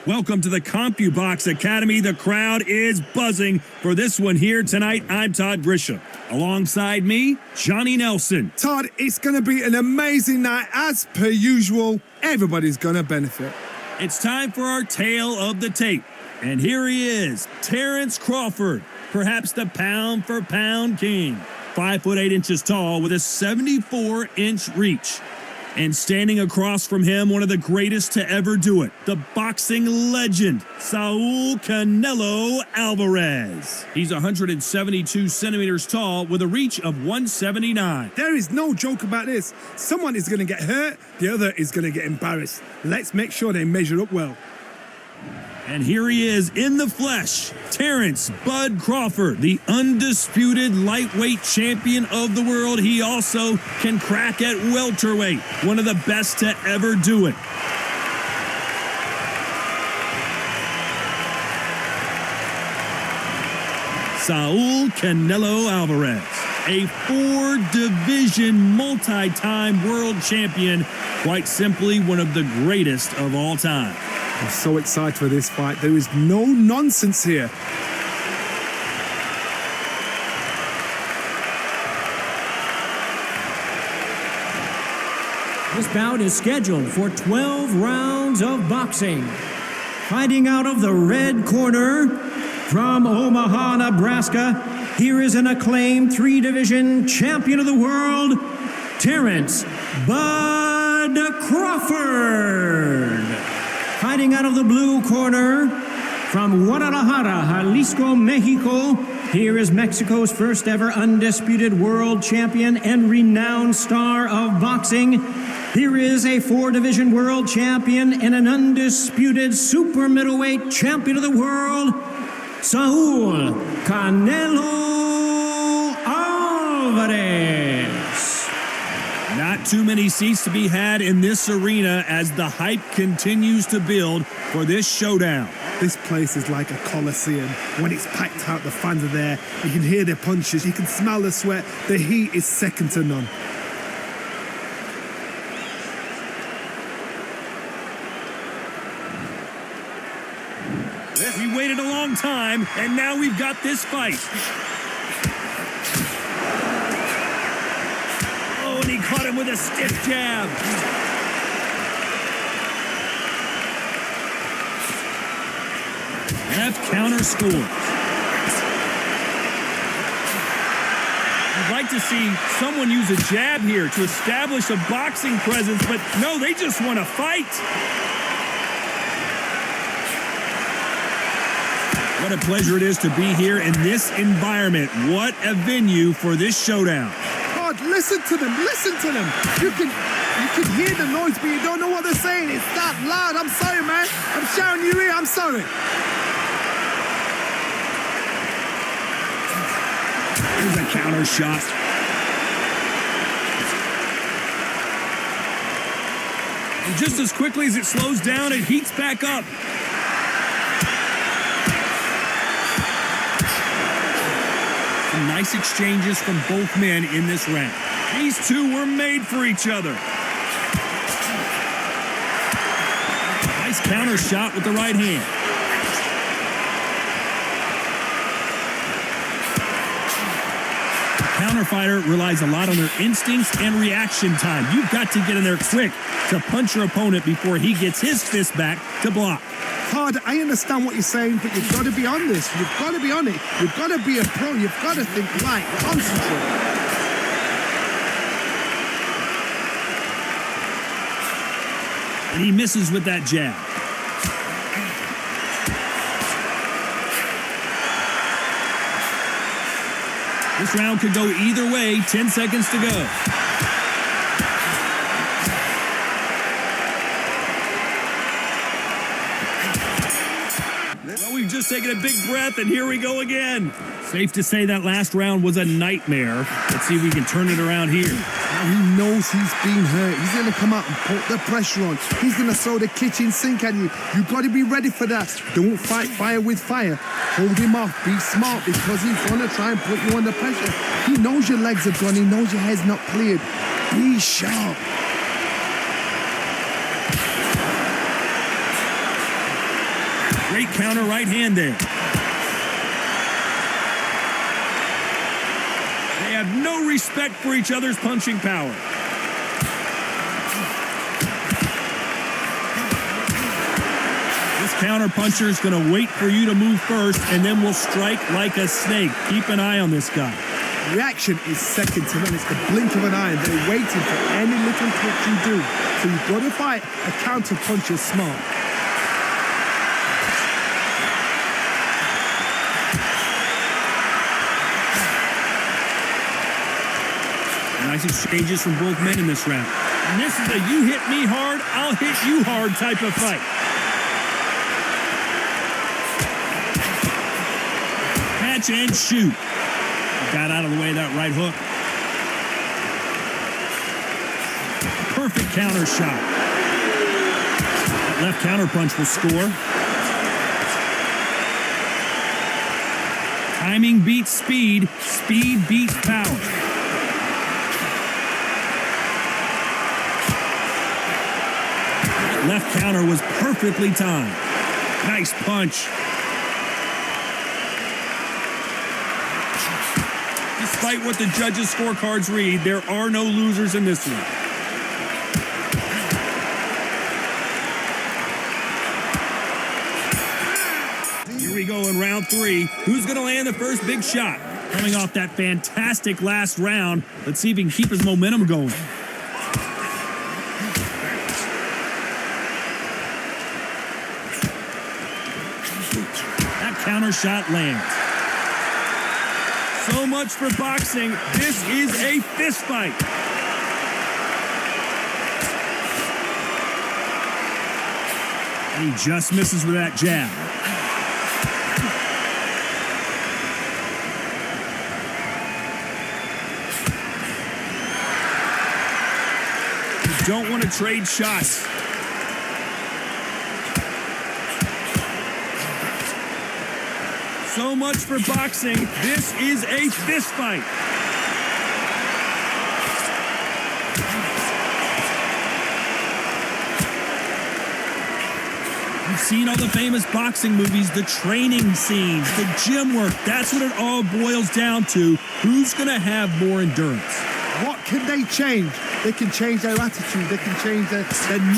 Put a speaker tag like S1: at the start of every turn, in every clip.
S1: Welcome to the CompuBox Academy. The crowd is buzzing for this one here tonight. I'm Todd Grisham. Alongside me, Johnny Nelson.
S2: Todd, it's going to be an amazing night. As per usual, everybody's going to benefit.
S1: It's time for our tale of the tape. And here he is, Terence Crawford, perhaps the pound-for-pound king. 5 foot 8 inches tall with a 74-inch reach. And standing across from him, one of the greatest to ever do it, the boxing legend, Saul Canelo Alvares. He's 172 centimeters tall with a reach of 179.
S2: There is no joke about this. Someone is going to get hurt, the other is going to get embarrassed. Let's make sure they measure up well.
S1: And here he is in the flesh, Terence "Bud" Crawford, the undisputed lightweight champion of the world. He also can crack at welterweight, one of the best to ever do it. Saul Canelo Alvarez, a 4-division multi-time world champion, quite simply one of the greatest of all time.
S2: I'm so excited for this fight. There is no nonsense here.
S3: This bout is scheduled for 12 rounds of boxing. Fighting out of the red corner from Omaha, Nebraska, here is an acclaimed 3-division champion of the world, Terence "Bud" Crawford. Fighting out of the blue corner from Guadalajara, Jalisco, Mexico, here is Mexico's first ever undisputed world champion and renowned star of boxing. Here is a 4-division world champion and an undisputed super middleweight champion of the world, Saul Canelo Alvares.
S1: Not too many seats to be had in this arena as the hype continues to build for this showdown.
S2: This place is like a coliseum. When it's packed out, the fans are there. You can hear their punches. You can smell the sweat. The heat is second to none.
S1: We waited a long time, and now we've got this fight. Oh, and he caught him with a stiff jab. Left counter scores. I'd like to see someone use a jab here to establish a boxing presence, but no, they just want to fight. What a pleasure it is to be here in this environment. What a venue for this showdown.
S2: God, listen to them. Listen to them. You can hear the noise, but you don't know what they're saying. It's that loud. I'm sorry, man. I'm shouting you here. I'm sorry.
S1: Here's a counter shot. And just as quickly as it slows down, it heats back up. Some nice exchanges from both men in this round. These two were made for each other. Nice counter shot with the right hand. Counter fighter relies a lot on their instincts and reaction time. You've got to get in there quick to punch your opponent before he gets his fist back to block.
S2: Todd, I understand what you're saying, but you've got to be on this. You've got to be on it. You've got to be a pro. You've got to think light, concentrate.
S1: And he misses with that jab. This round could go either way. 10 seconds to go. Well, we've just taken a big breath, and here we go again. Safe to say that last round was a nightmare. Let's see if we can turn it around here.
S2: Now he knows he's being hurt. He's going to come out and put the pressure on. He's going to throw the kitchen sink at you. You've got to be ready for that. Don't fight fire with fire. Hold him off. Be smart because he's going to try and put you under pressure. He knows your legs are gone. He knows your head's not cleared. Be sharp.
S1: Great counter right hand there. They have no respect for each other's punching power. This counter puncher is going to wait for you to move first and then will strike like a snake. Keep an eye on this guy.
S2: Reaction is second to none. It's the blink of an eye, and they're waiting for any little touch you do. So you've got to fight a counter puncher smart.
S1: Nice exchanges from both men in this round. And this is a you hit me hard, I'll hit you hard type of fight. Catch and shoot. Got out of the way of that right hook. Perfect counter shot. That left counter punch will score. Timing beats speed. Speed beats power. That left counter was perfectly timed. Nice punch. Despite what the judges' scorecards read, there are no losers in this one. Here we go in round 3. Who's going to land the first big shot? Coming off that fantastic last round, let's see if he can keep his momentum going. That counter shot lands. So much for boxing. This is a fist fight. And he just misses with that jab. You don't want to trade shots. So much for boxing. This is a fist fight. You've seen all the famous boxing movies, the training scenes, the gym work. That's what it all boils down to. Who's going to have more endurance?
S2: What can they change? They can change their attitude. They can change their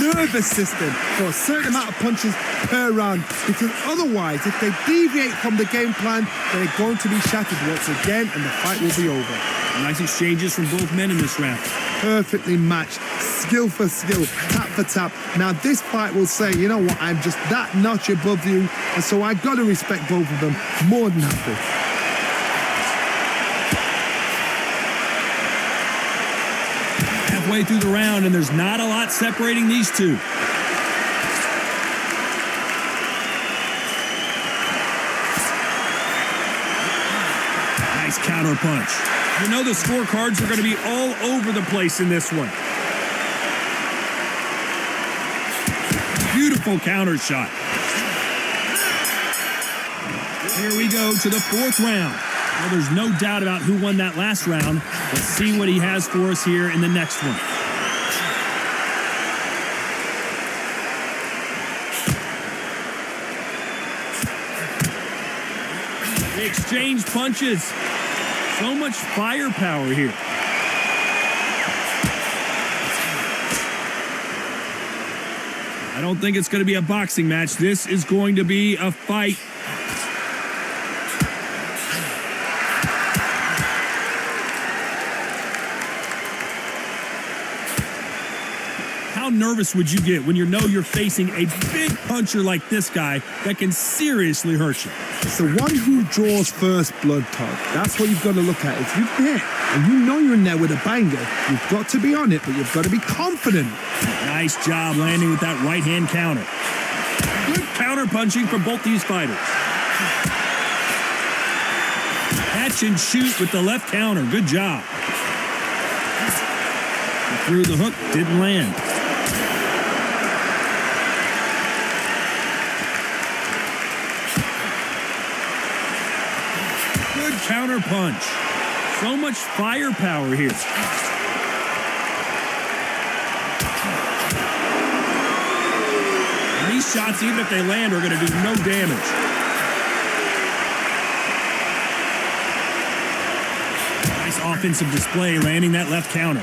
S2: nervous system for a certain amount of punches per round. Because otherwise, if they deviate from the game plan, they're going to be shattered once again, and the fight will be over.
S1: Nice exchanges from both men in this round.
S2: Perfectly matched, skill for skill, tap for tap. Now this fight will say, you know what, I'm just that notch above you, and so I got to respect both of them more than happy.
S1: Halfway through the round, and there's not a lot separating these two. Nice counter punch. You know the scorecards are going to be all over the place in this one. Beautiful counter shot. Here we go to the 4th round. Well, there's no doubt about who won that last round. Let's see what he has for us here in the next one. They exchange punches. So much firepower here. I don't think it's going to be a boxing match. This is going to be a fight. How nervous would you get when you know you're facing a big puncher like this guy that can seriously hurt you?
S2: It's the one who draws first blood, Todd. That's what you've got to look at. If you're there and you know you're in there with a banger, you've got to be on it, but you've got to be confident.
S1: Nice job landing with that right-hand counter. Good counter punching from both these fighters. Catch and shoot with the left counter. Good job. Through the hook, didn't land. Good counter punch. So much firepower here. And these These shots, even if they land, are going to do no damage. Nice offensive display, landing that left counter.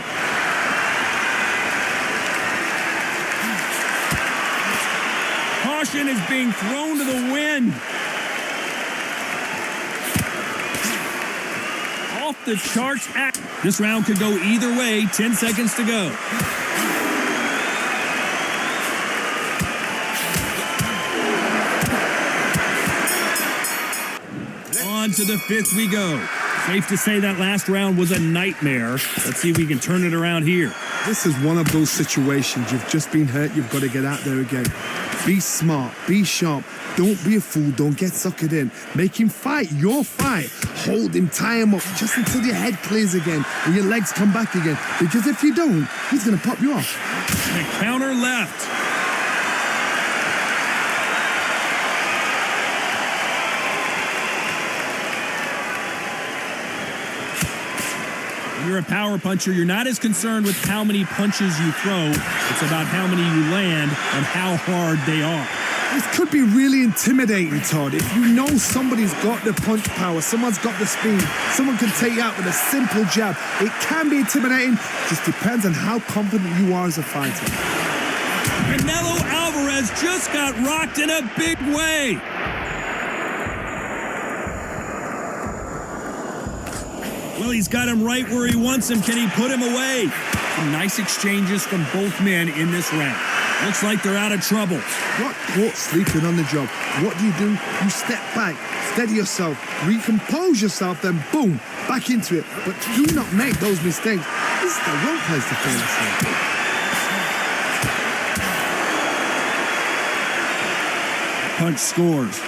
S1: Caution is being thrown to the wind. Off the charts. This round could go either way. 10 seconds to go. On to the fifth we go. Safe to say that last round was a nightmare. Let's see if we can turn it around here.
S2: This is one of those situations. You've just been hurt. You've got to get out there again. Be smart. Be sharp. Don't be a fool. Don't get suckered in. Make him fight your fight. Hold him. Tie him up just until your head clears again and your legs come back again. Because if you don't, he's going to pop you off.
S1: The counter left. When you're a power puncher, you're not as concerned with how many punches you throw. It's about how many you land and how hard they are.
S2: This could be really intimidating, Todd. If you know somebody's got the punch power, someone's got the speed, someone can take you out with a simple jab. It can be intimidating. Just depends on how confident you are as a fighter.
S1: Canelo Alvares just got rocked in a big way. Well, he's got him right where he wants him. Can he put him away? Some nice exchanges from both men in this round. Looks like they're out of trouble.
S2: Got caught sleeping on the job. What do? You step back, steady yourself, recompose yourself, then boom, back into it. But do not make those mistakes. This is the wrong place to fail yourself.
S1: Punch scores.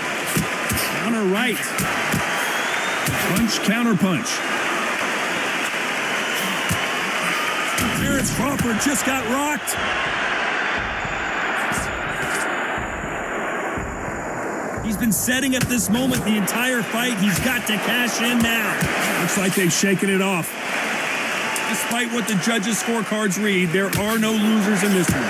S1: Counter right. Punch, counter punch. Terence Crawford just got rocked. He's been setting up this moment the entire fight. He's got to cash in now. Looks like they've shaken it off. Despite what the judges' scorecards read, there are no losers in this one.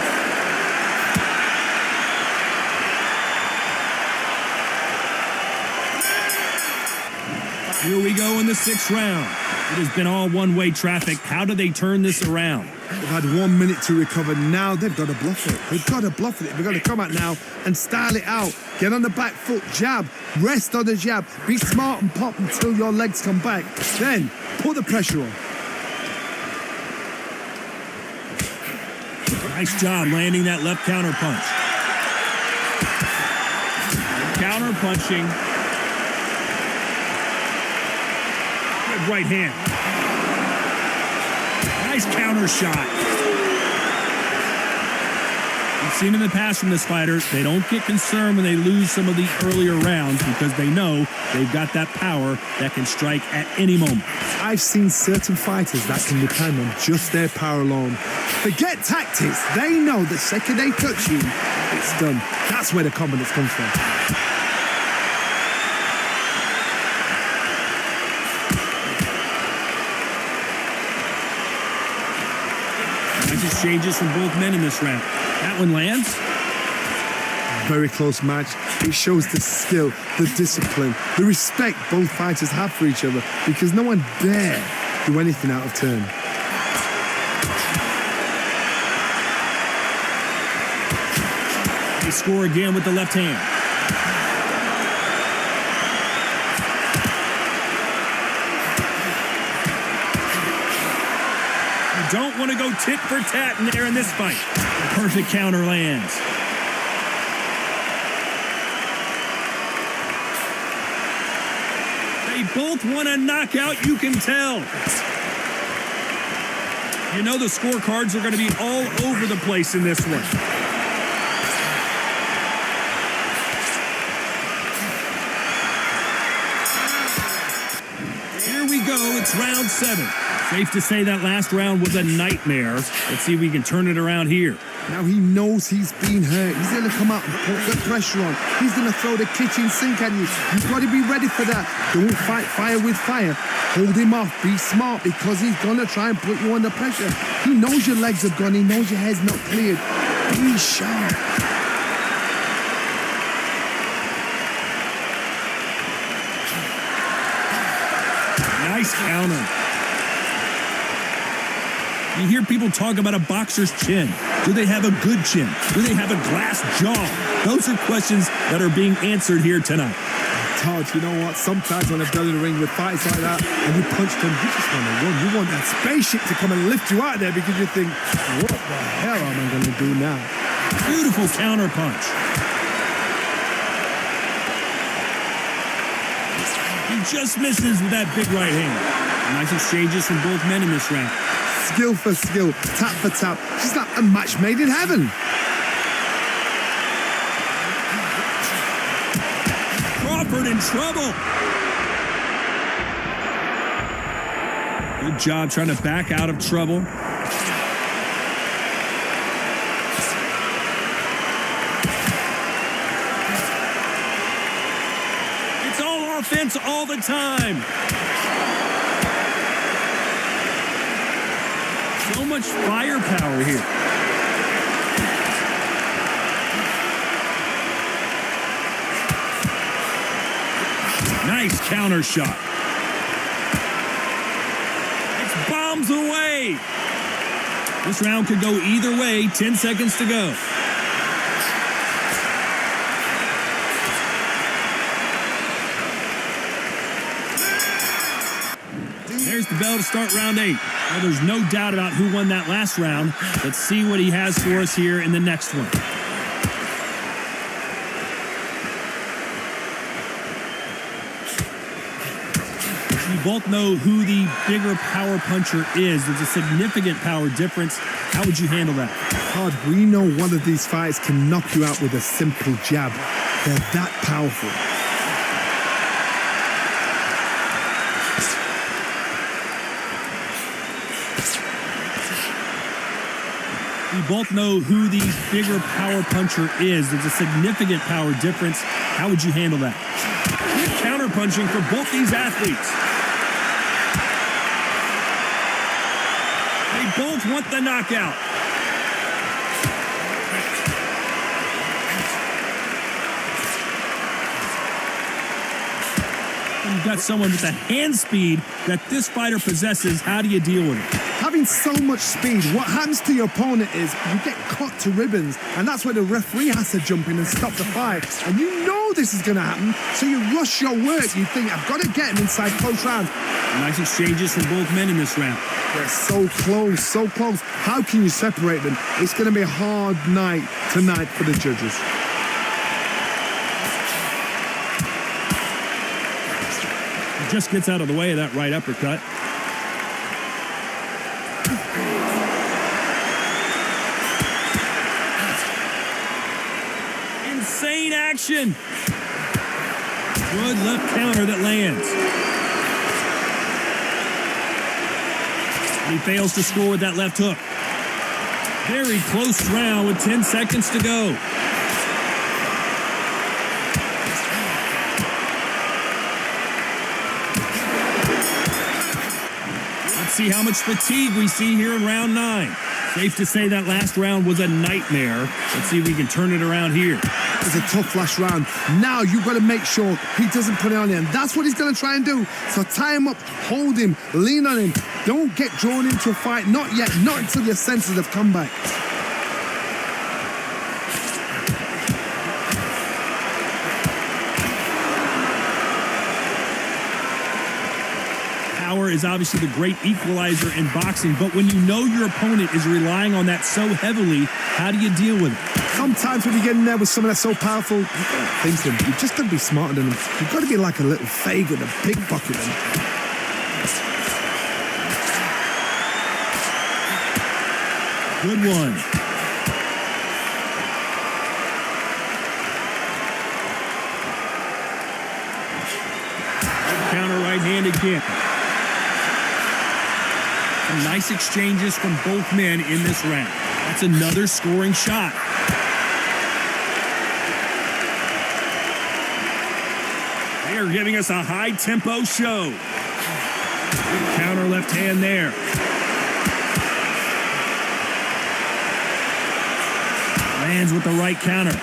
S1: Here we go in the sixth round. It has been all one-way traffic. How do they turn this around?
S2: They've had 1 minute to recover. Now they've got to bluff it. They've got to bluff it. They've got to come out now and style it out. Get on the back foot, jab, rest on the jab. Be smart and pop until your legs come back. Then put the pressure on.
S1: Nice job landing that left counter punch. Counter punching. Good right hand. Nice counter shot. We've seen in the past from this fighter, they don't get concerned when they lose some of the earlier rounds because they know they've got that power that can strike at any moment.
S2: I've seen certain fighters that can depend on just their power alone. Forget tactics. They know the second they touch you, it's done. That's where the confidence comes from.
S1: Exchanges from both men in this round. That one lands.
S2: Very close match. It shows the skill, the discipline, the respect both fighters have for each other because no one dare do anything out of turn.
S1: They score again with the left hand. Don't want to go tit for tat in there in this fight. Perfect counter lands. They both want a knockout, you can tell. You know the scorecards are going to be all over the place in this one. Here we go, it's round 7. Safe to say that last round was a nightmare. Let's see if we can turn it around here.
S2: Now he knows he's been hurt. He's going to come out and put the pressure on. He's going to throw the kitchen sink at you. You've got to be ready for that. Don't fight fire with fire. Hold him off. Be smart because he's going to try and put you under pressure. He knows your legs are gone. He knows your head's not cleared. Be sharp.
S1: Nice counter. You hear people talk about a boxer's chin. Do they have a good chin? Do they have a glass jaw? Those are questions that are being answered here tonight.
S2: Todd, you know what? Sometimes when I've done in the ring with fights like that and you punch them, you just want to run. You want that spaceship to come and lift you out there because you think, what the hell am I going to do now?
S1: Beautiful counter punch. He just misses with that big right hand. Nice exchanges from both men in this round.
S2: Skill for skill, tap for tap. Just like a match made in heaven.
S1: Crawford in trouble. Good job trying to back out of trouble. It's all offense all the time. So much firepower here. Nice counter shot. It's bombs away. This round could go either way. 10 seconds to go. There's the bell to start round 8. Well, there's no doubt about who won that last round. Let's see what he has for us here in the next one. You both know who the bigger power puncher is. There's a significant power difference. How would you handle that?
S2: Todd, we know one of these fights can knock you out with a simple jab. They're that powerful.
S1: We both know who the bigger power puncher is. There's a significant power difference. How would you handle that? Good counter punching for both these athletes. They both want the knockout. You've got someone with the hand speed that this fighter possesses. How do you deal with it?
S2: Having so much speed, what happens to your opponent is you get cut to ribbons, and that's where the referee has to jump in and stop the fight. And you know this is going to happen, so you rush your work. You think, I've got to get him inside close rounds.
S1: Nice exchanges from both men in this round.
S2: They're so close, so close. How can you separate them? It's going to be a hard night tonight for the judges.
S1: He just gets out of the way of that right uppercut. Insane action. Good left counter that lands. He fails to score with that left hook. Very close round with 10 seconds to go. Let's see how much fatigue we see here in round 9. Safe to say that last round was a nightmare. Let's see if we can turn it around here.
S2: It's a tough last round. Now you've got to make sure he doesn't put it on you, and that's what he's going to try and do. So tie him up, hold him, lean on him. Don't get drawn into a fight. Not yet. Not until your senses have come back.
S1: Power is obviously the great equalizer in boxing, but when you know your opponent is relying on that so heavily, how do you deal with it?
S2: Sometimes when you get in there with someone that's so powerful, you've got to think them. You've just got to be smarter than them. You've got to be like a little Fagin, a pickpocket them.
S1: Good one. Counter right hand again. Some nice exchanges from both men in this round. That's another scoring shot. They are giving us a high-tempo show. Good counter left hand there. Lands with the right counter.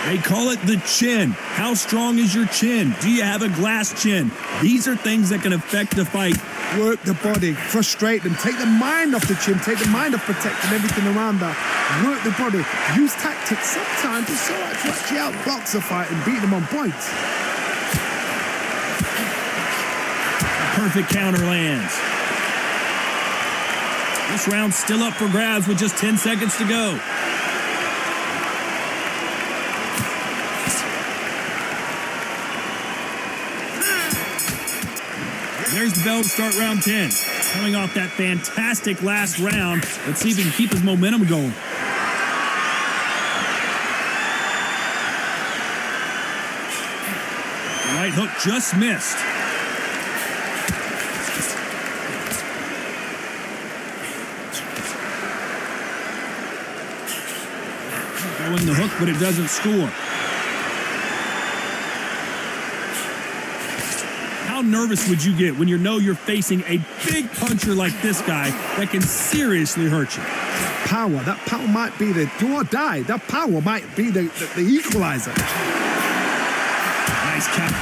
S1: They call it the chin. How strong is your chin? Do you have a glass chin? These are things that can affect the fight.
S2: Work the body, frustrate them, take the mind off the chin, take the mind off protecting everything around that. Work the body, use tactics sometimes to actually outbox a fight and beat them on points.
S1: Perfect counter lands. This round's still up for grabs with just 10 seconds to go. There's the bell to start round 10. Coming off that fantastic last round, let's see if he can keep his momentum going. The right hook just missed. Throwing the hook, but it doesn't score. How nervous would you get when you know you're facing a big puncher like this guy that can seriously hurt you?
S2: Power, that power might be the do or die. That power might be the equalizer.
S1: Nice count.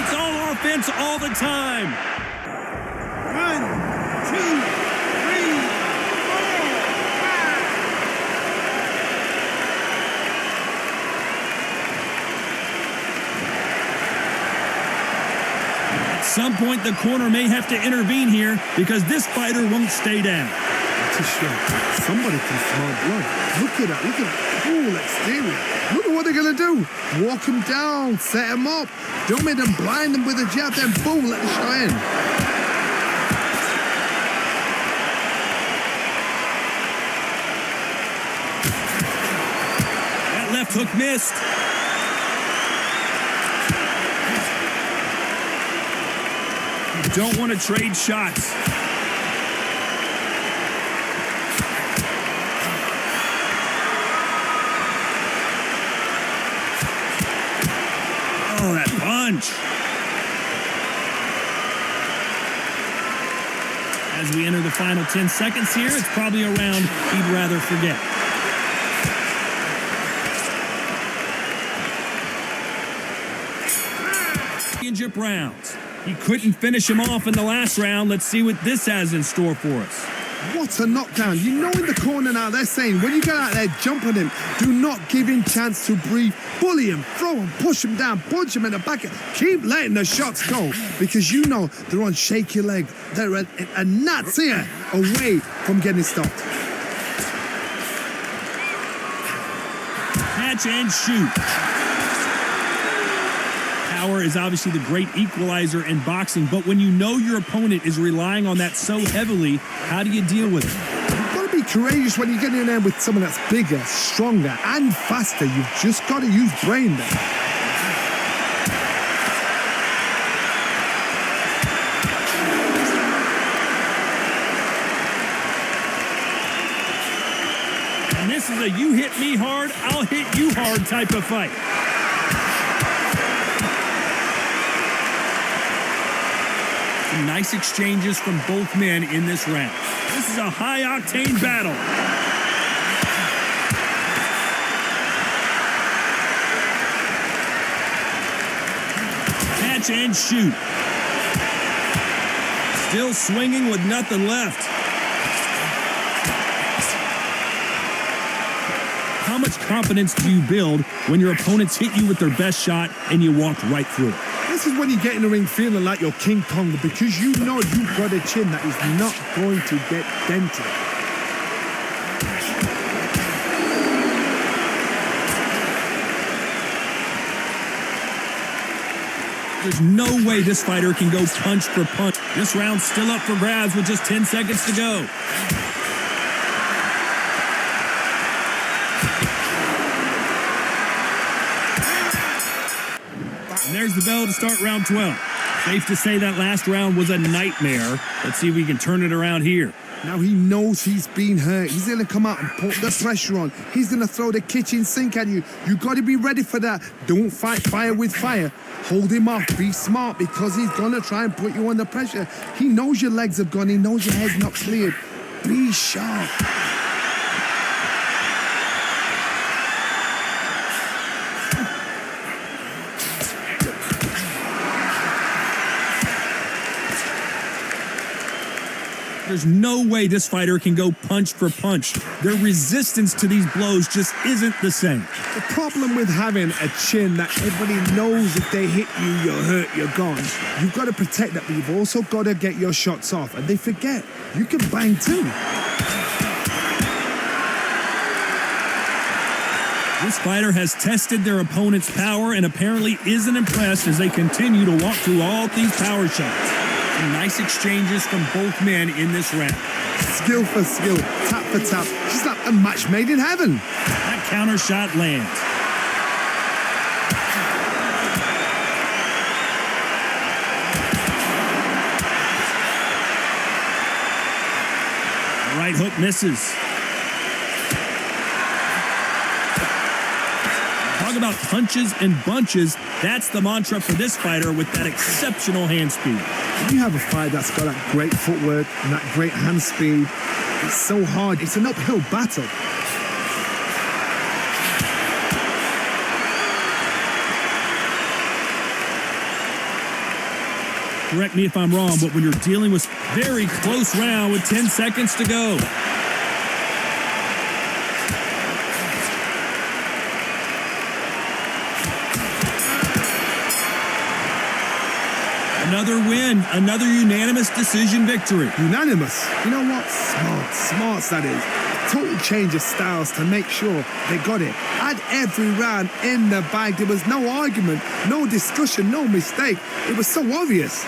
S1: It's all offense all the time.
S2: 1, 2, 3, 4, 5.
S1: At some point, the corner may have to intervene here because this fighter won't stay down.
S2: That's a shot. Somebody can smell blood. Look at that. Look at that. Cool exterior. Look at what they're going to do. Walk him down. Set him up. Don't make them blind them with a jab. Then boom, let the shot in.
S1: That left hook missed. You don't want to trade shots. Oh, that punch. As we enter the final 10 seconds here, it's probably a round he'd rather forget. Championship rounds. He couldn't finish him off in the last round. Let's see what this has in store for us.
S2: What a knockdown. You know in the corner now, they're saying, when you get out there, jump on him. Do not give him chance to breathe. Bully him, throw him, push him down, punch him in the back. Keep letting the shots go because you know they're on shaky leg. They're a gnat's here away from getting stopped.
S1: Catch and shoot. Power is obviously the great equalizer in boxing, but when you know your opponent is relying on that so heavily, how do you deal with it?
S2: You've got to be courageous when you get in there with someone that's bigger, stronger, and faster. You've just got to use brain there.
S1: And this is a you hit me hard, I'll hit you hard type of fight. Nice exchanges from both men in this round. This is a high-octane battle. Catch and shoot. Still swinging with nothing left. How much confidence do you build when your opponents hit you with their best shot and you walk right through it?
S2: This is when you get in the ring feeling like you're King Kong because you know you've got a chin that is not going to get dented.
S1: There's no way this fighter can go punch for punch. This round's still up for grabs with just 10 seconds to go. And there's the bell to start round 12. Safe to say that last round was a nightmare. Let's see if we can turn it around here.
S2: Now he knows he's been hurt. He's going to come out and put the pressure on. He's going to throw the kitchen sink at you. You got to be ready for that. Don't fight fire with fire. Hold him off. Be smart because he's going to try and put you under pressure. He knows your legs have gone. He knows your head's not cleared. Be sharp.
S1: There's no way this fighter can go punch for punch. Their resistance to these blows just isn't the same.
S2: The problem with having a chin that everybody knows if they hit you, you're hurt, you're gone. You've got to protect that, but you've also got to get your shots off. And they forget, you can bang too.
S1: This fighter has tested their opponent's power and apparently isn't impressed as they continue to walk through all these power shots. Some nice exchanges from both men in this round.
S2: Skill for skill, tap for tap, just like a match made in heaven.
S1: That counter shot lands. The right hook misses. Talk about punches and bunches. That's the mantra for this fighter with that exceptional hand speed.
S2: When you have a fighter that's got that great footwork and that great hand speed, it's so hard. It's an uphill battle.
S1: Correct me if I'm wrong, but when you're dealing with very close round with 10 seconds to go. Another win, another unanimous decision victory.
S2: Unanimous. You know what? Smarts that is. Total change of styles to make sure they got it. Had every round in the bag. There was no argument, no discussion, no mistake. It was so obvious.